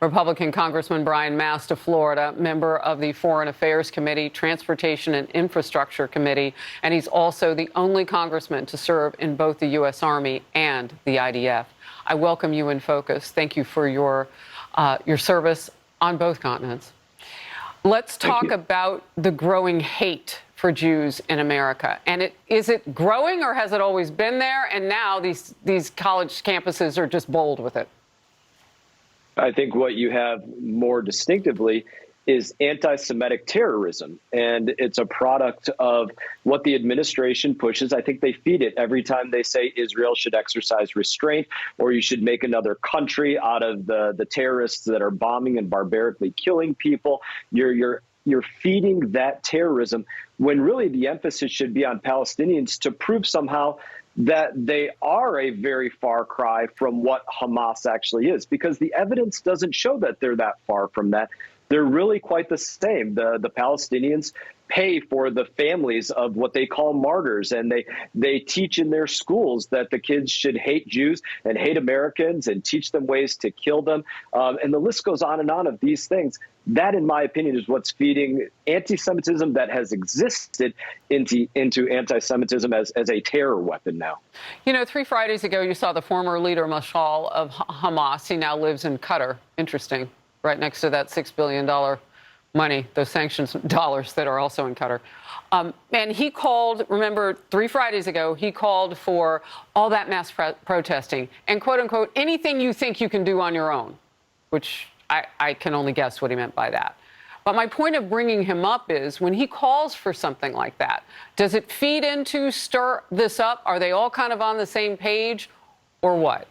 Republican Congressman Brian Mast of Florida, member of the Foreign Affairs Committee, Transportation and Infrastructure Committee, and he's also the only congressman to serve in both the U.S. Army and the IDF. I welcome you in Focus. Thank you for your service on both continents. Let's talk about the growing hate for Jews in America. And is it growing, or has it always been there? And now these college campuses are just bold with it. I think what you have more distinctively is anti-Semitic terrorism. And it's a product of what the administration pushes. I think they feed it every time they say Israel should exercise restraint, or you should make another country out of the terrorists that are bombing and barbarically killing people. You're feeding that terrorism when really the emphasis should be on Palestinians to prove somehow that they are a very far cry from what Hamas actually is, because the evidence doesn't show that they're that far from that. They're really quite the same. The Palestinians pay for the families of what they call martyrs, and they teach in their schools that the kids should hate Jews and hate Americans and teach them ways to kill them. And the list goes on and on of these things. That, in my opinion, is what's feeding anti-Semitism that has existed into anti-Semitism as a terror weapon now. You know, 3 Fridays ago, you saw the former leader, Mashal, of Hamas. He now lives in Qatar. Interesting. Right next to that $6 billion money, those sanctions dollars that are also in Qatar. And he called, remember, 3 Fridays ago, he called for all that mass protesting and, quote unquote, anything you think you can do on your own, which I can only guess what he meant by that. But my point of bringing him up is when he calls for something like that, does it feed into stir this up? Are they all kind of on the same page, or what?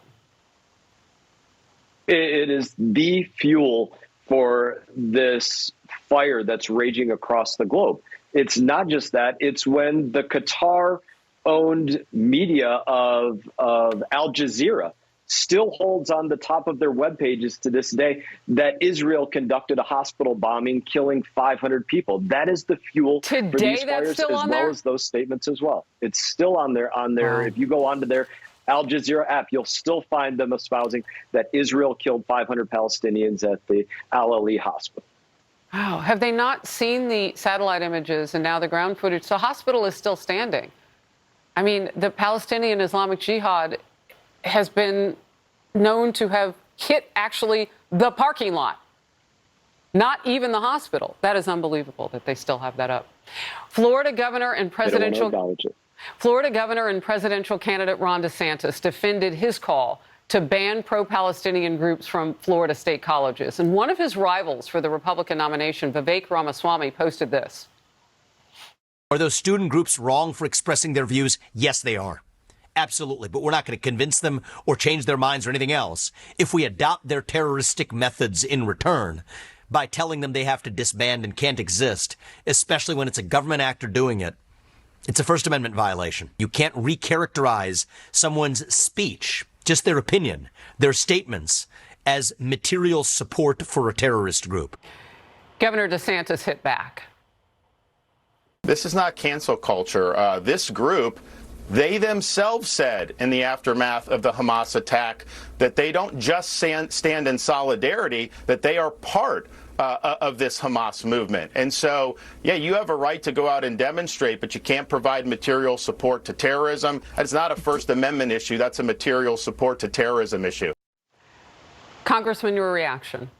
It is the fuel for this fire that's raging across the globe. It's not just that. It's when the Qatar-owned media of Al Jazeera still holds on the top of their web pages to this day that Israel conducted a hospital bombing, killing 500 people. That is the fuel for these fires, as well as those statements as well. It's still on there. Wow. If you go onto their Al Jazeera app, you'll still find them espousing that Israel killed 500 Palestinians at the Al-Ali hospital. Wow. Have they not seen the satellite images and now the ground footage? The hospital is still standing. I mean, the Palestinian Islamic Jihad has been known to have hit actually the parking lot, not even the hospital. That is unbelievable that they still have that up. Florida governor and presidential candidate Ron DeSantis defended his call to ban pro-Palestinian groups from Florida state colleges. And one of his rivals for the Republican nomination, Vivek Ramaswamy, posted this. Are those student groups wrong for expressing their views? Yes, they are. Absolutely. But we're not going to convince them or change their minds or anything else if we adopt their terroristic methods in return by telling them they have to disband and can't exist, especially when it's a government actor doing it. It's a First Amendment violation. You can't recharacterize someone's speech, just their opinion, their statements, as material support for a terrorist group. Governor DeSantis hit back. This is not cancel culture. This group, they themselves said in the aftermath of the Hamas attack that they don't just stand in solidarity, that they are part of this Hamas movement. And so, yeah, you have a right to go out and demonstrate, but you can't provide material support to terrorism. That's not a First Amendment issue. That's a material support to terrorism issue. Congressman, your reaction?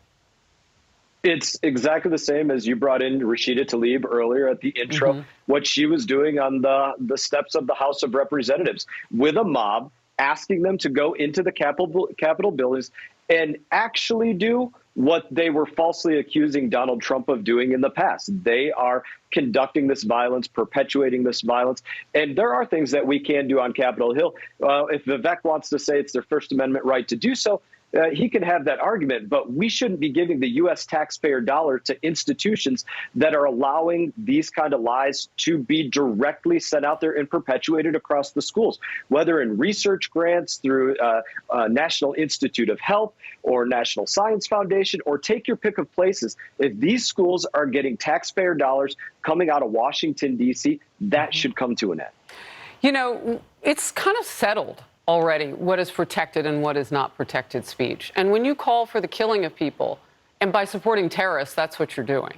It's exactly the same as you brought in Rashida Tlaib earlier at the intro, what she was doing on the steps of the House of Representatives with a mob, asking them to go into the Capitol buildings and actually do what they were falsely accusing Donald Trump of doing in the past. They are conducting this violence, perpetuating this violence. And there are things that we can do on Capitol Hill. If Vivek wants to say it's their First Amendment right to do so, he can have that argument, but we shouldn't be giving the U.S. taxpayer dollar to institutions that are allowing these kind of lies to be directly sent out there and perpetuated across the schools, whether in research grants through National Institute of Health or National Science Foundation, or take your pick of places. If these schools are getting taxpayer dollars coming out of Washington, D.C., that should come to an end. You know, it's kind of settled already what is protected and what is not protected speech. And when you call for the killing of people, and by supporting terrorists, that's what you're doing.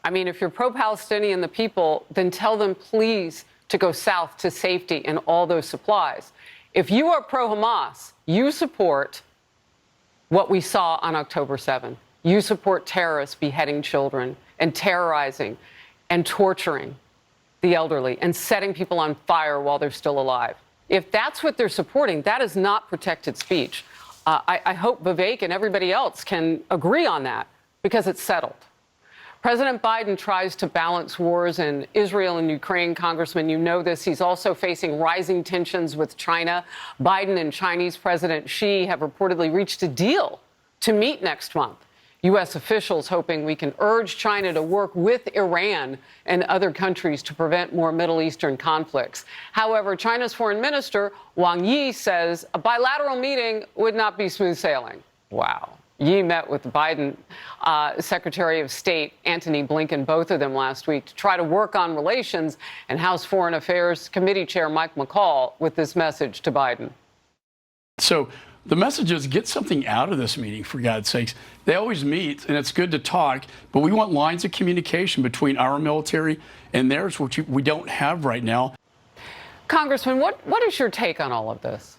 I mean, if you're pro-Palestinian, the people, then tell them, please, to go south to safety and all those supplies. If you are pro-Hamas, you support what we saw on October 7. You support terrorists beheading children and terrorizing and torturing the elderly and setting people on fire while they're still alive. If that's what they're supporting, that is not protected speech. I hope Vivek and everybody else can agree on that, because it's settled. President Biden tries to balance wars in Israel and Ukraine. Congressman, you know this. He's also facing rising tensions with China. Biden and Chinese President Xi have reportedly reached a deal to meet next month. U.S. officials hoping we can urge China to work with Iran and other countries to prevent more Middle Eastern conflicts. However, China's foreign minister, Wang Yi, says a bilateral meeting would not be smooth sailing. Wow. Yi met with Biden Secretary of State Antony Blinken, both of them last week, to try to work on relations, and House Foreign Affairs Committee Chair Mike McCall with this message to Biden. So the message is, get something out of this meeting, for God's sakes. They always meet, and it's good to talk, but we want lines of communication between our military and theirs, which we don't have right now. Congressman, what is your take on all of this?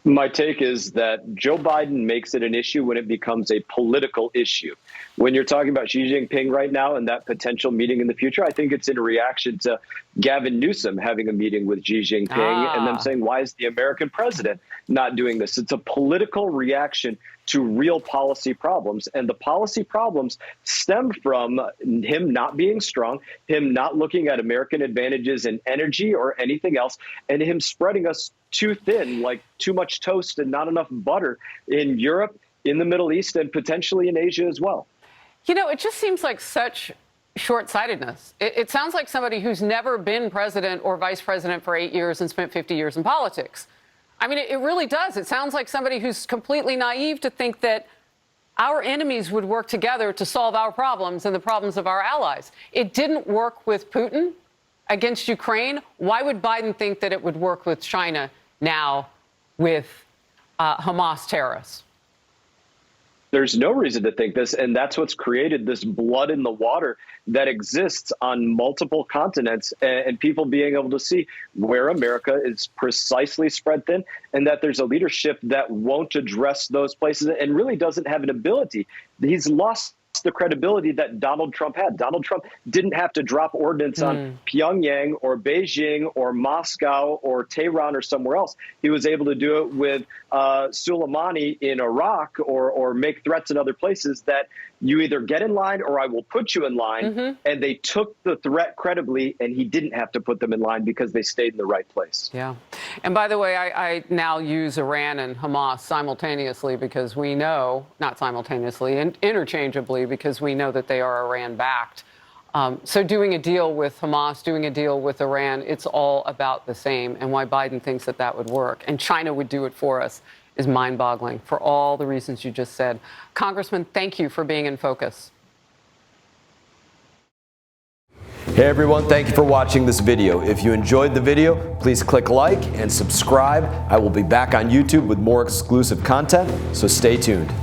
My take is that Joe Biden makes it an issue when it becomes a political issue. When you're talking about Xi Jinping right now and that potential meeting in the future, I think it's in reaction to Gavin Newsom having a meeting with Xi Jinping and them saying, why is the American president not doing this? It's a political reaction to real policy problems. And the policy problems stem from him not being strong, him not looking at American advantages in energy or anything else, and him spreading us too thin, like too much toast and not enough butter in Europe, in the Middle East, and potentially in Asia as well. You know, it just seems like such short-sightedness. It sounds like somebody who's never been president or vice president for 8 years and spent 50 years in politics. I mean, it really does. It sounds like somebody who's completely naive to think that our enemies would work together to solve our problems and the problems of our allies. It didn't work with Putin against Ukraine. Why would Biden think that it would work with China now with Hamas terrorists? There's no reason to think this, and that's what's created this blood in the water that exists on multiple continents, and people being able to see where America is precisely spread thin, and that there's a leadership that won't address those places and really doesn't have an ability. He's lost the credibility that Donald Trump had. Donald Trump didn't have to drop ordnance on Pyongyang or Beijing or Moscow or Tehran or somewhere else. He was able to do it with Soleimani in Iraq or make threats in other places that you either get in line or I will put you in line. And they took the threat credibly, and he didn't have to put them in line because they stayed in the right place. Yeah. And by the way, I now use Iran and Hamas simultaneously because we know, not simultaneously, interchangeably, because we know that they are Iran-backed. So doing a deal with Hamas, doing a deal with Iran, it's all about the same. And why Biden thinks that that would work and China would do it for us is mind-boggling for all the reasons you just said. Congressman, thank you for being in focus. Hey everyone, thank you for watching this video. If you enjoyed the video, please click like and subscribe. I will be back on YouTube with more exclusive content, so stay tuned.